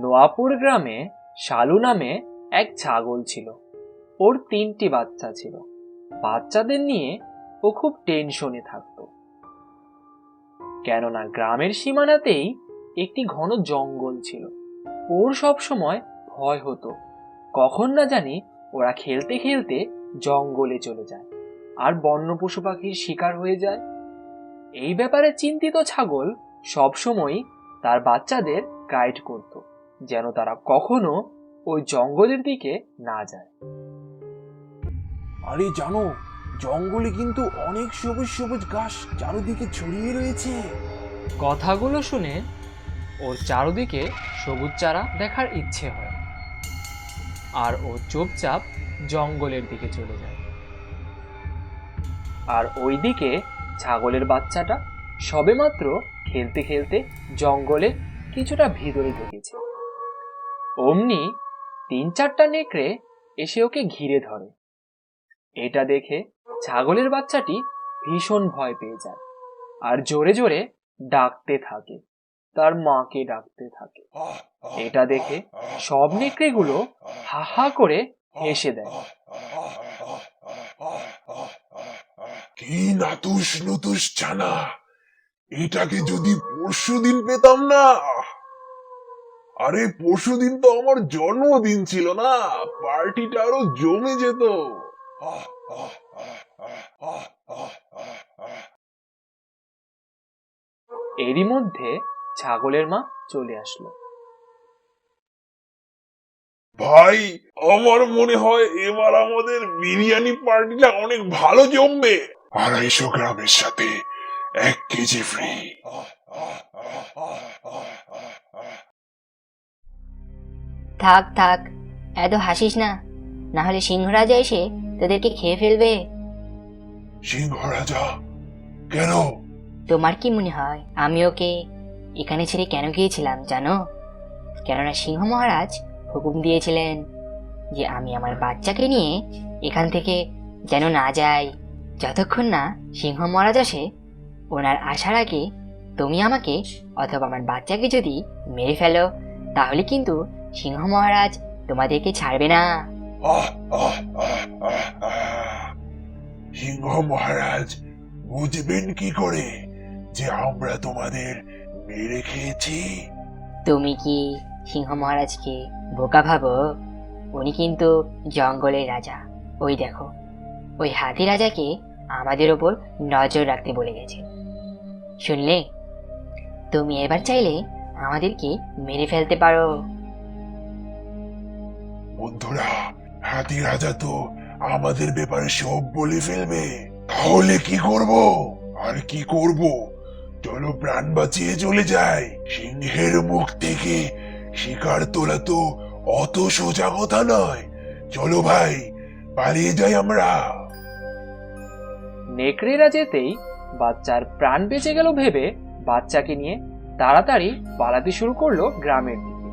নোয়াপুর গ্রামে শালু নামে এক ছাগল ছিল। ওর 3টি বাচ্চা ছিল। বাচ্চাদের নিয়ে ও খুব টেনশনে থাকতো, কেননা গ্রামের সীমানাতেই একটি ঘন জঙ্গল ছিল। ওর সব সময় ভয় হতো কখন না জানি ওরা খেলতে খেলতে জঙ্গলে চলে যায় আর বন্য পশু পাখির শিকার হয়ে যায়। এই ব্যাপারে চিন্তিত ছাগল সবসময় তার বাচ্চাদের গাইড করত, যেন তারা কখনো ওই জঙ্গলের দিকে না যায়। আরে জানো, জঙ্গলে কিন্তু অনেক সবুজ সবুজ ঘাস চারিদিকে ছড়িয়ে রয়েছে। কথাগুলো শুনে ওর চারদিকে সবুজ চারা দেখার ইচ্ছে হয়, আর ও চুপচাপ জঙ্গলের দিকে চলে যায়। আর ওইদিকে ছাগলের বাচ্চাটা সবেমাত্র খেলতে খেলতে জঙ্গলে কিছুটা ভিতরে ঢুকেছে। অমনি 3-4টা নেকড়ে এসে ওকে ঘিরে ধরে। এটা দেখে ছাগলের বাচ্চাটি ভীষণ ভয় পেয়ে যায় আর জোরে জোরে ডাকতে থাকে, তার মাকে ডাকতে থাকে। এটা দেখে সব নেকড়েগুলো হা হা করে হেসে দেয়। কি নাতুস নুতুস ছানা, এটাকে যদি পরশুদিন পেতাম না। আরে পরশুদিন তো আমার জন্মদিন ছিল না, পার্টিটা আরো জমে যেত। এরই মধ্যে ছাগলের মা চলে আসলো। ভাই, আমার মনে হয় এবার আমাদের বিরিয়ানি পার্টিটা অনেক ভালো জমবে। 250 গ্রামের সাথে 1 কেজি ফ্রি। থাক থাক, এত হাসিস না, না হলে সিংহরাজা এসে তোদেরকে খেয়ে ফেলবে। সিংহ রাজা? কেন? তোমার কি মনে হয় আমি ওকে এখানে ছেড়ে কেন গিয়েছিলাম জানো? কেননা সিংহ মহারাজ হুকুম দিয়েছিলেন যে আমি আমার বাচ্চাকে নিয়ে এখান থেকে যেন না যাই, যতক্ষণ না সিংহ মহারাজ আসে। ওনার আসার আগে তুমি আমাকে অথবা আমার বাচ্চাকে যদি মেরে ফেলো, তাহলে কিন্তু সিংহ মহারাজ তোমাদেরকে ছাড়বে না। সিংহ মহারাজ বুঝবেন কি করে যে আমরা তোমাদের মেরে খেয়েছি? তুমি কি সিংহ মহারাজকে বোকা ভাবো? উনি কিন্তু জঙ্গলের রাজা। ওই দেখো, ওই হাতি রাজাকে আমাদের ওপর নজর রাখতে বলে গেছে। শুনলে, তুমি এবার চাইলে আমাদেরকে মেরে ফেলতে পারো। বন্ধুরা, হাতি রাজা তো আমাদের ব্যাপারে সব বলে ফেলবে। তাহলে কি করব? আর কি করব? চলো প্রাণ বাঁচিয়ে চলে যাই। সিংহের মুখ থেকে শিকার তোলা তো অত সোজা কথা নয়। চলো ভাই, পালিয়ে যাই আমরা। নেকড়েরা যেতেই বাচ্চার প্রাণ বেঁচে গেল ভেবে বাচ্চাকে নিয়ে তাড়াতাড়ি পালাতে শুরু করলো গ্রামের দিকে।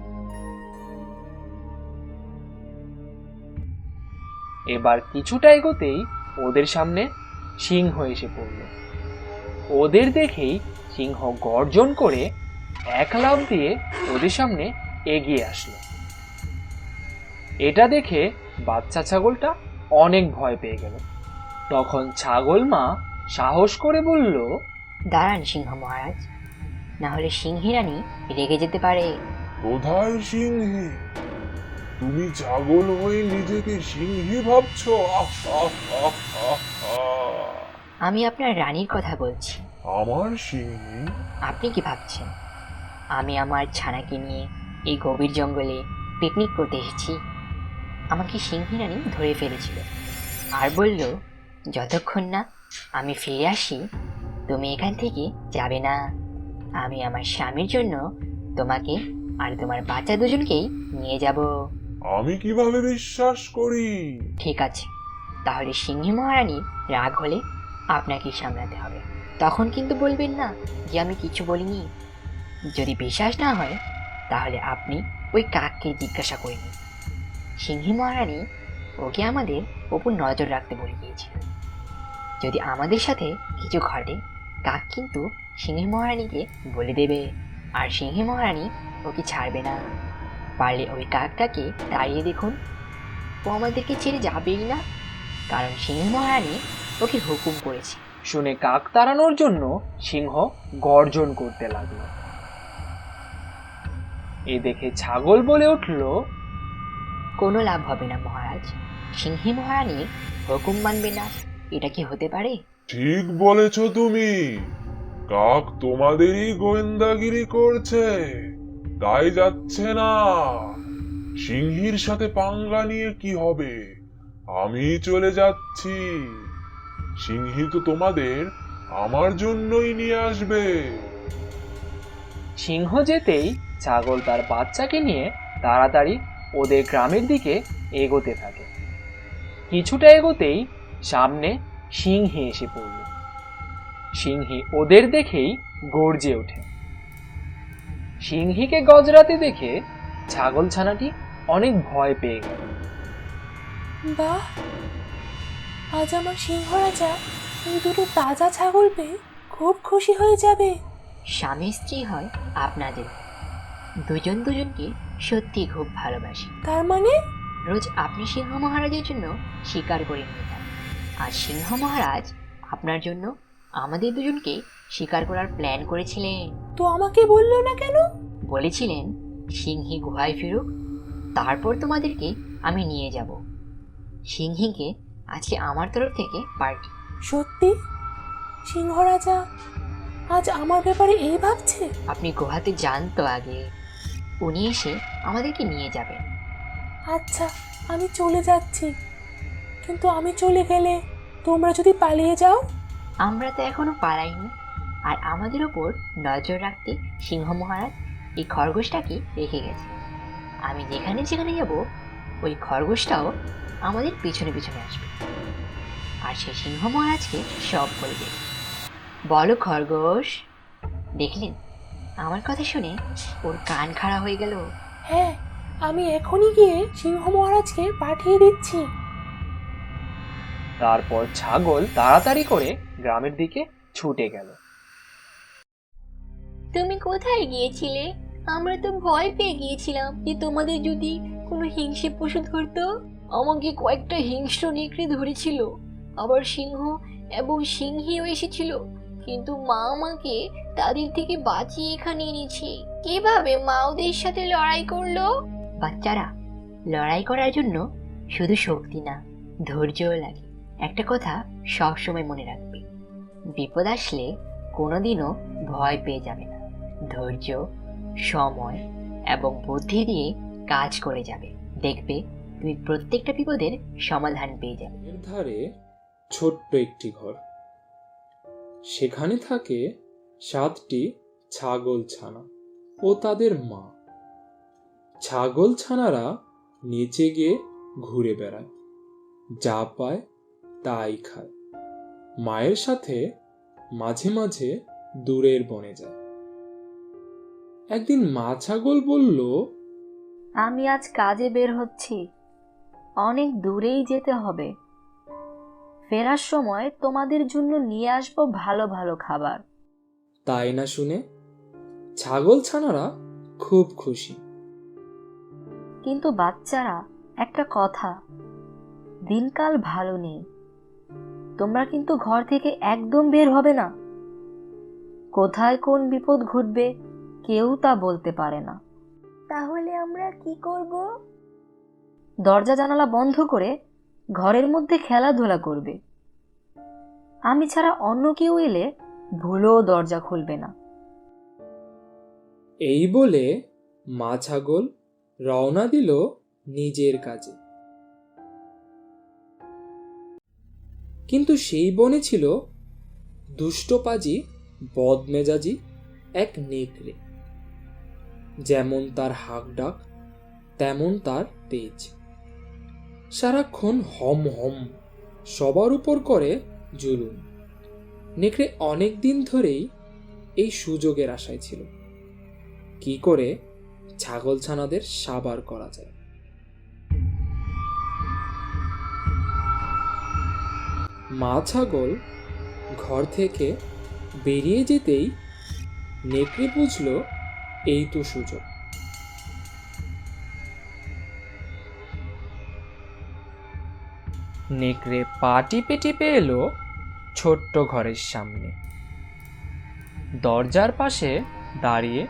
এবার কিছুটা এগোতেই ওদের সামনে সিংহ এসে পড়ল। ওদের দেখেই সিংহ গর্জন করে এক লাফ দিয়ে ওদের সামনে এগিয়ে আসলো। এটা দেখে বাচ্চা ছাগলটা অনেক ভয় পেয়ে গেল। তখন ছাগল মা সাহস করে বলল, দাঁড়ান সিংহ মহারাজ, না হলে সিংহী রানী রেগে যেতে পারে। কোথায় সিংহে? তুমি ছাগল হয়ে নিজেকে সিংহে ভাবছো? আমি আপনার রানীর কথা বলছি। আমার সিংহে? আপনি কি ভাবছেন আমি আমার ছানাকে নিয়ে এই গভীর জঙ্গলে পিকনিক করতে এসেছি? আমাকে সিংহী রানী ধরে ফেলেছিল আর বলল, যতক্ষণ না আমি ফিরে আসি তুমি এখান থেকে যাবে না। আমি আমার স্বামীর জন্য তোমাকে আর তোমার বাচ্চা দুজনকেই নিয়ে যাব। আমি কিভাবে বিশ্বাস করি? ঠিক আছে, তাহলে সিংহী মহারানীর রাগ হলে আপনাকেই সামলাতে হবে। তখন কিন্তু বলবেন না যে আমি কিছু বলিনি। যদি বিশ্বাস না হয় তাহলে আপনি ওই কাককে জিজ্ঞাসা করে নিন। সিংহী মহারানী ওকে আমাদের ওপর নজর রাখতে বলে গিয়েছিল। যদি আমাদের সাথে কিছু ঘটে, কাক কিন্তু সিংহী মহারানীকে বলে দেবে, আর সিংহী মহারানী ওকে ছাড়বে না। পারলে ওই কাকটাকে তাড়িয়ে দেখুন, ও আমাদেরকে ছেড়ে যাবেই না, কারণ সিংহ মহারানী ওকে হুকুম করেছে। শুনে কাক তাড়ানোর জন্য সিংহ গর্জন করতে লাগলো। এ দেখে ছাগল বলে উঠল, কোনো লাভ হবে না মহারাজ, সিংহী মহারানীর হুকুম মানবে না, এটা কি হতে পারে? ঠিক বলেছ তুমি। কাক তোমাদেরই গোয়েন্দাগিরি করছে, তাই যাচ্ছে না। সিংহীর সাথে পাঙ্গা নিয়ে কি হবে, আমি চলে যাচ্ছি। সিংহী তো তোমাদের আমার জন্যই নিয়ে আসবে। সিংহ যেতেই ছাগল তার বাচ্চাকে নিয়ে তাড়াতাড়ি ওদের গ্রামের দিকে এগোতে থাকে। কিছুটা এগোতেই সামনে সিংহী এসে পড়ল। সিংহী ওদের দেখেই গর্জে ওঠে। সিংহীকে গজরাতে দেখে ছাগল ছানাটি অনেক ভয় পেয়ে গেল। বাহ, আজ আমার সিংহ রাজা এই দুটো তাজা ছাগল পেয়ে খুব খুশি হয়ে যাবে। স্বামী স্ত্রী হয় আপনাদের, দুজন দুজনকে সত্যি খুব ভালোবাসে। তার মানে রোজ আপনি সিংহ মহারাজের জন্য শিকার করে নিয়ে যান, আর সিংহ মহারাজ আপনার জন্য আমাদের দুজনকে শিকার করার প্ল্যান করেছিলেন। তো আমাকে বললো না কেন? বলেছিলেন সিংহী গুহায় ফিরুক, তারপর তোমাদেরকে আমি নিয়ে যাব। সিংহীকে আজকে আমার তরফ থেকে পার্টি। সত্যি সিংহ রাজা আজ আমার ব্যাপারে এই ভাবছে? আপনি গুহাতে যান তো আগে, উনি এসে আমাদেরকে নিয়ে যাবেন। আচ্ছা, আমি চলে যাচ্ছি, কিন্তু আমি চলে গেলে তোমরা যদি পালিয়ে যাও? আমরা তো এখনো পালাইনি, আর আমাদের ওপর নজর রাখতে সিংহ মহারাজ এই খরগোশটাকে রেখে গেছে। আমি যেখানে যেখানে যাব ওই খরগোশটাও আমাদের পিছনে পিছনে আসবে, আর সেই সিংহ মহারাজকে সব বলে দেবে। বলো খরগোশ। দেখলেন, আমার কথা শুনে ওর কান খাড়া হয়ে গেল। হ্যাঁ, আমি এখনই গিয়ে সিংহ মহারাজকে পাঠিয়ে দিচ্ছি। তারপর ছাগল তাড়াতাড়ি করে গ্রামের দিকে ছুটে গেল। তুমি কোথায় গিয়েছিলে? আমরা তো ভয় পেয়ে গিয়েছিলাম যে তোমাদের যদি কোনো হিংস্র পশু ধরতো। আমাকে কয়েকটা হিংস্র নেকড়ে ধরেছিল, আবার সিংহ এবং সিংহীও এসেছিল, কিন্তু মা আমাকে তাদের থেকে বাঁচিয়ে এখানে এনেছে। কিভাবে মা ওদের সাথে লড়াই করলো? বাচ্চারা, লড়াই করার জন্য শুধু শক্তি না, ধৈর্যও লাগে। একটা কথা সব সময় মনে রাখবে, বিপদ আসলে কোনোদিনও ভয় পেয়ে যাবে না। ধৈর্য, সময় এবং বুদ্ধি দিয়ে কাজ করে যাবে, দেখবে তুমি প্রত্যেকটা বিপদের সমাধান পেয়ে যাবে। এর ধারে ছোট্ট একটি ঘর, সেখানে থাকে 7টি ছাগল ছানা ও তাদের মা। ছাগল ছানারা নিচে গিয়ে ঘুরে বেড়ায়, যা পায় তাই খায়। মায়ের সাথে মাঝে মাঝে দূরের বনে যায়। একদিন মা ছাগল বলল, আমি আজ কাজে বের হচ্ছি, অনেক দূরেই যেতে হবে। ফেরার সময় তোমাদের জন্য নিয়ে আসবো ভালো ভালো খাবার। তাই না শুনে ছাগল ছানারা খুব খুশি। কিন্তু বাচ্চারা, একটা কথা, দিনকাল ভালো নেই, তোমরা কিন্তু ঘর থেকে একদম বের হবে না। কোথায় কোন বিপদ ঘটবে কেউ তা বলতে পারে না। তাহলে আমরা কি করব? দরজা জানালা বন্ধ করে ঘরের মধ্যে খেলাধুলা করবে। আমি ছাড়া অন্য কেউ এলে ভুলেও দরজা খুলবে না। এই বলে মা ছাগল রওনা দিল নিজের কাজে। কিন্তু সেই বনে ছিল দুষ্টপাজি বদমেজাজি এক নেকড়ে। যেমন তার হাঁক ডাক, তেমন তার তেজ। সারাক্ষণ হম হম সবার উপর করে জুলুম। নেকড়ে অনেক দিন ধরেই এই সুযোগের আশায় ছিল, কি করে ছাগলছানাদের সাবার করা যায়। মা ছাগল ঘর থেকে বেরিয়ে যেতেই নেকড়ে বুঝল এই তো সুযোগ। নেকড়ে পা টিপে টিপে এলো ছোট্ট ঘরের সামনে। দরজার পাশে দাঁড়িয়ে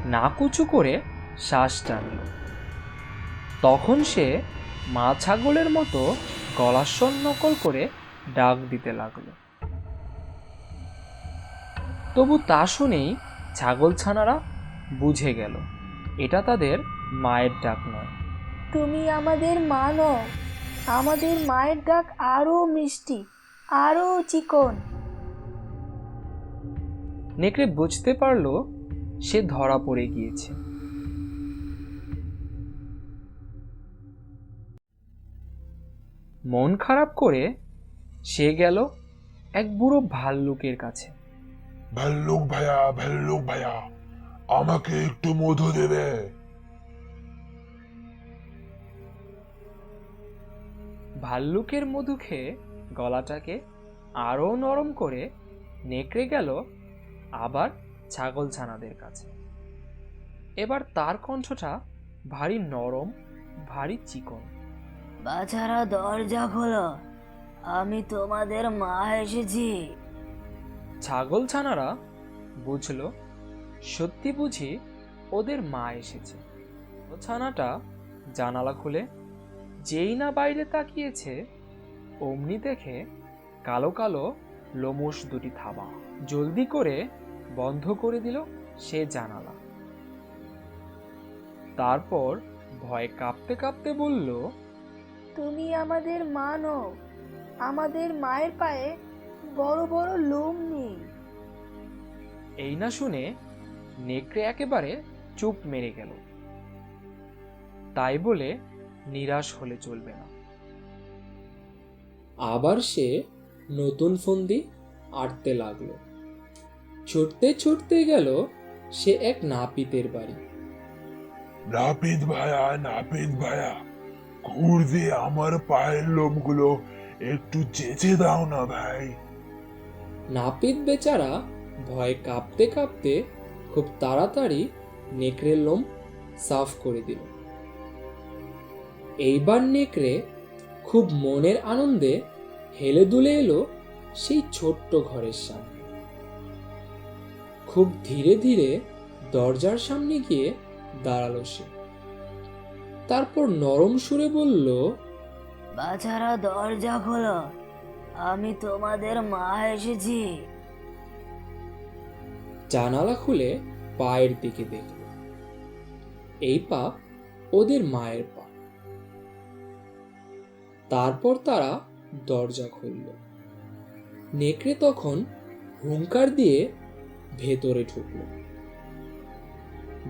নাক উঁচু করে শ্বাস টানল। তখন সে মা ছাগলের মতো গলার স্বর নকল করে ডাক দিতে লাগলো। তবু তা শুনেই ছাগলছানারা বুঝে গেল এটা তাদের মায়ের ডাক নয়। তুমি আমাদের মা নও, আমাদের মায়ের ডাক আরো মিষ্টি, আরো চিকন। নেকড়ে বুঝতে পারল সে ধরা পড়ে গিয়েছে। মন খারাপ করে সে গেল এক বুড়ো ভাল্লুকের কাছে। ভাল্লুক ভাইয়া, আমাকে একটু মধু দেবে? ভাল্লুকের মধু খেয়ে গলাটাকে আরো নরম করে নেকড়ে গেল আবার ছাগলছানাদের কাছে। এবার তার কণ্ঠটা ভারী নরম, ভারী চিকন। বাছারা দরজা খোলো, আমি তোমাদের মা এসেছি। ছাগলছানারা বুঝল সত্যি বুঝি ওদের মা এসেছে। ছানাটা জানালা খুলে যেই না বাইরে তাকিয়েছে অমনি দেখে কালো কালো লোমশ দুটি থাবা। জলদি করে বন্ধ করে দিল সে জানালা। তারপর ভয়ে কাঁপতে কাঁপতে বলল, তুমি আমাদের মা নও, আমাদের মায়ের পায়ে বড় বড় লোম নেই। এই না শুনে নেকড়ে একেবারে চুপ মেরে গেল। তাই বলে নিরাশ হলে চলবে না। আবার সে নতুন ফন্দি আঁটতে লাগলো। ছুটতে ছুটতে গেল সে এক নাপিতের বাড়ি। নাপিত ভাইয়া, ঘুর দিয়ে আমার পায়ের লোমগুলো একটু চেঁচে দাও না ভাই। নাপিত বেচারা ভয়ে কাঁপতে কাঁপতে খুব তাড়াতাড়ি নেকড়ের লোম সাফ করে দিল। এইবার নেকড়ে খুব মনের আনন্দে হেলে দুলে এলো সেই ছোট্ট ঘরের সামনে। খুব ধীরে ধীরে দরজার সামনে গিয়ে দাঁড়ালো সে। তারপর নরম সুরে বলল, বাছারা দরজা খোলো, আমি তোমাদের মা এসেছি। জানালা খুলে পায়ের দিকে দেখল। এই পা ওদের মায়ের পা। তারপর তারা দরজা খুলল। নেকড়ে তখন হুংকার দিয়ে ভেতরে ঢুকল।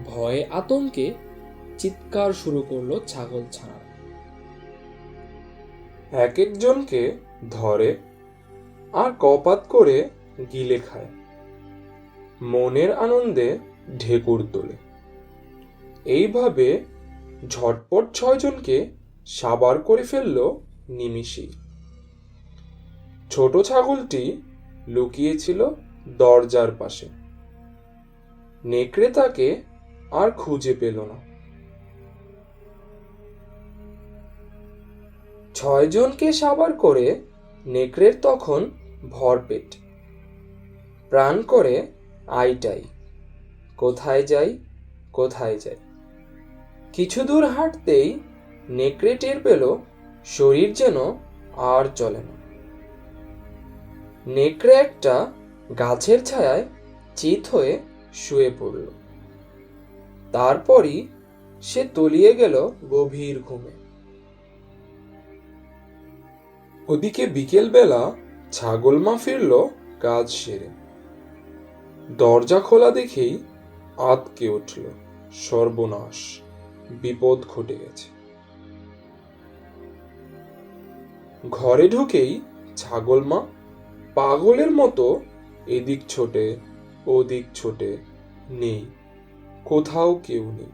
ভয়ে আতঙ্কে চিৎকার শুরু করলো ছাগলছানা। এক একজনকে ধরে আর কপাত করে গিলে খায়। মনের আনন্দে ঢেকুর তোলে। এইভাবে ঝটপট 6 জনকে সাবার করে ফেলল নিমিষেই। ছোট ছাগলটি লুকিয়েছিল দরজার পাশে। নেকড়ে তাকে আর খুঁজে পেল না। 6 জনকে সাবার করে নেকড়ের তখন ভরপেট। প্রাণ করে আইটাই, কোথায় যাই কোথায় যাই। কিছু দূর হাঁটতেই নেকড়ে টের পেল শরীর যেন আর চলে না। নেকড়ে একটা গাছের ছায়ায় চিত হয়ে শুয়ে পড়ল। তারপরই সে তলিয়ে গেল গভীর ঘুমে। ওদিকে বিকেলবেলা ছাগল মা ফিরল কাজ সেরে। দরজা খোলা দেখেই আঁতকে উঠল, সর্বনাশ, বিপদ ঘটে গেছে। ঘরে ঢুকেই ছাগল মা পাগলের মতো এদিক ছোটে ওদিক ছোটে, নেই, কোথাও কেউ নেই।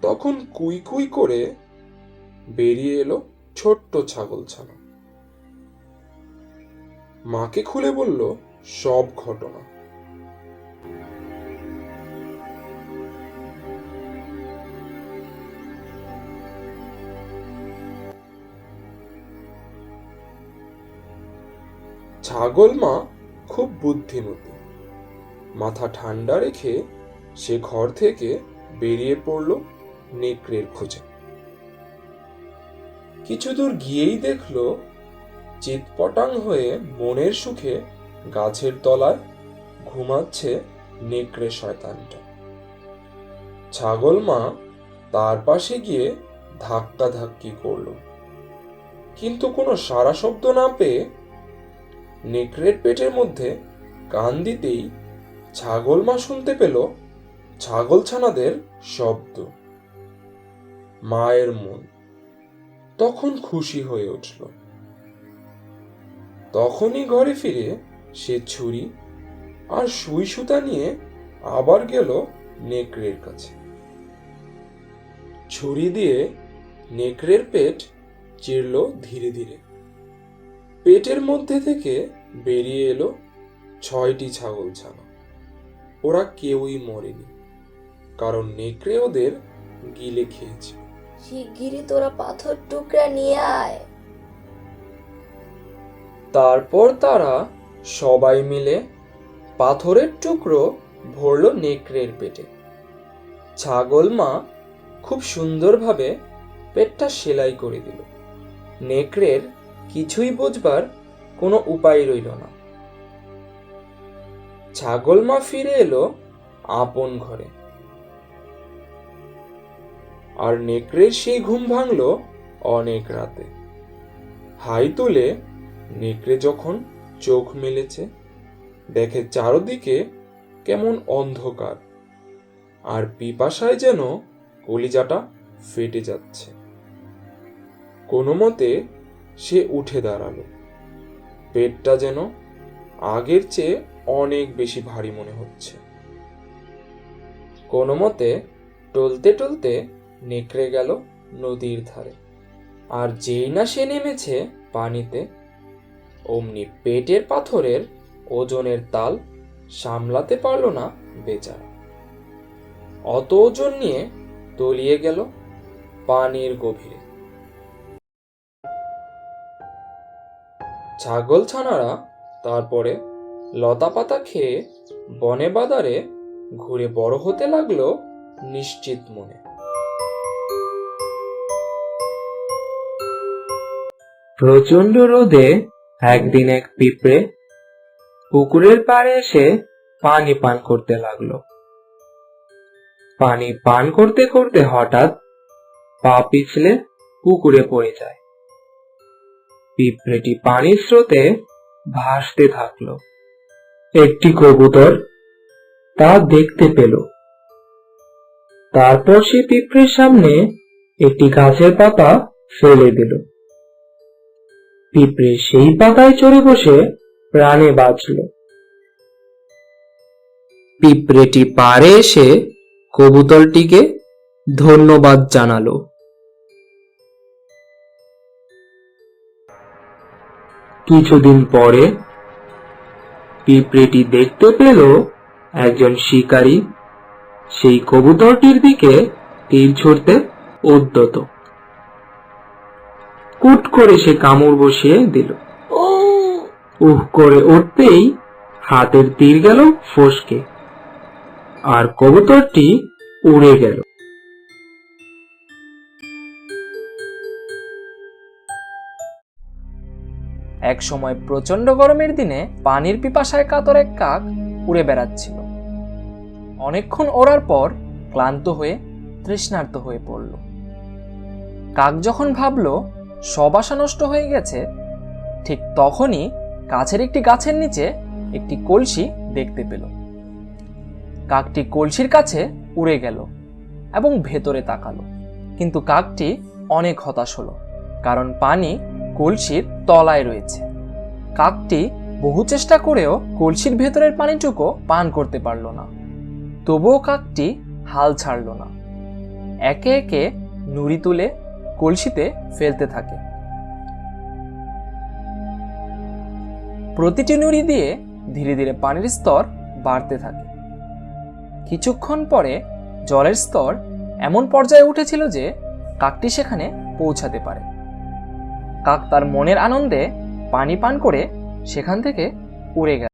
তখন কুই কুই করে বেরিয়ে এলো ছোট্ট ছাগলছানা। মাকে খুলে বলল সব ঘটনা। ছাগল মা খুব বুদ্ধিমতী। মাথা ঠান্ডা রেখে সে ঘর থেকে বেরিয়ে পড়ল নেকড়ের খোঁজে। কিছু দূর গিয়েই দেখল চিৎপটাং হয়ে মনের সুখে গাছের তলায় ঘুমাচ্ছে নেকড়ে শয়তানটা। ছাগল মা তার পাশে গিয়ে ধাক্কাধাক্কি করল, কিন্তু কোনো সাড়া শব্দ না পেয়ে নেকড়ের পেটের মধ্যে কান দিতেই ছাগল মা শুনতে পেল ছাগলছানাদের শব্দ। মায়ের মন তখন খুশি হয়ে উঠল। তখনই ঘরে ফিরে সে ছুরি আর সুই সুতা নিয়ে আবার গেল নেকড়ের কাছে। ছুরি দিয়ে নেকড়ের পেট চিরল ধীরে ধীরে। পেটের মধ্যে থেকে বেরিয়ে এলো 6টি ছাগলছানা। ওরা কেউই মরেনি, কারণ নেকড়ে ওদের গিলে খেয়েছে। শিগগিরই তোরা পাথর টুকরা নিয়ে আয়। তারপর তারা সবাই মিলে পাথরের টুকরো ভরল নেকড়ের পেটে। ছাগল মা খুব সুন্দরভাবে পেটটা সেলাই করে দিল। নেকড়ের কিছুই বুঝবার কোনো উপায় রইল না। ছাগল মা ফিরে এলো আপন ঘরে, আর নেকড়ের সেই ঘুম ভাঙল অনেক রাতে। হাই তুলে নেকড়ে যখন চোখ মেলেছে, দেখে চারদিকে কেমন অন্ধকার, আর পিপাসায় যেন কলিজাটা ফেটে যাচ্ছে। কোনো মতে সে উঠে দাঁড়ালো। পেটটা যেন আগের চেয়ে অনেক বেশি ভারী মনে হচ্ছে। কোনো মতে টলতে টলতে নেকড়ে গেল নদীর ধারে, আর যেই না সে নেমেছে পানিতে, অমনি পেটের পাথরের ওজনের তাল সামলাতে পারল না বেচারা। অত ওজন নিয়ে তলিয়ে গেল পানির গভীরে। ছাগলছানারা তারপরে লতাপাতা খেয়ে বনে বাদারে ঘুরে বড় হতে লাগলো নিশ্চিত মনে। প্রচন্ড রোদে একদিন এক পিঁপড়ে পুকুরের পাড়ে এসে পানি পান করতে লাগলো। পানি পান করতে করতে হঠাৎ পা পিছলে পুকুরে পড়ে যায়। পিঁপড়েটি পানির স্রোতে ভাসতে থাকলো। একটি কবুতর তা দেখতে পেল। তারপর সে পিঁপড়ের সামনে একটি গাছের পাতা ফেলে দিল। পিঁপড়ে সেই পাতায় চড়ে বসে প্রাণে বাঁচল। পিঁপড়েটি পাড়ে এসে কবুতরটিকে ধন্যবাদ জানালো। কিছুদিন পরে পিঁপড়েটি দেখতে পেল একজন শিকারী সেই কবুতরটির দিকে তীর ছুঁড়তে উদ্যত। কুট করে সে কামড় বসিয়ে দিল। উহ করে উঠতেই হাতের তীর গেল ফসকে, আর কবুতরটি উড়ে গেল। এক সময় প্রচন্ড গরমের দিনে পানির পিপাসায় কাতর এক কাক উড়ে বেড়াচ্ছিল। অনেকক্ষণ ওড়ার পর ক্লান্ত হয়ে তৃষ্ণার্ত হয়ে পড়ল। কাক যখন ভাবল সব আশা নষ্ট হয়ে গেছে, ঠিক তখনই কাছের একটি গাছের নিচে একটি কলসি দেখতে পেল। কাকটি কলসির কাছে উড়ে গেল এবং ভেতরে তাকালো, কিন্তু কাকটি অনেক হতাশ হলো, কারণ পানি কলসির তলায় রয়েছে। কাকটি বহু চেষ্টা করেও কলসির ভেতরের পানিটুকু পান করতে পারল না। তবুও কাকটি হাল ছাড়ল না। একে একে নুড়ি তুলে কলসিতে ফেলতে থাকে। প্রতিটি নুড়ি দিয়ে ধীরে ধীরে পানির স্তর বাড়তে থাকে। কিছুক্ষণ পরে জলের স্তর এমন পর্যায়ে উঠেছিল যে কাকটি সেখানে পৌঁছাতে পারে। কাক তার মনের আনন্দে পানি পান করে সেখান থেকে উড়ে গেল।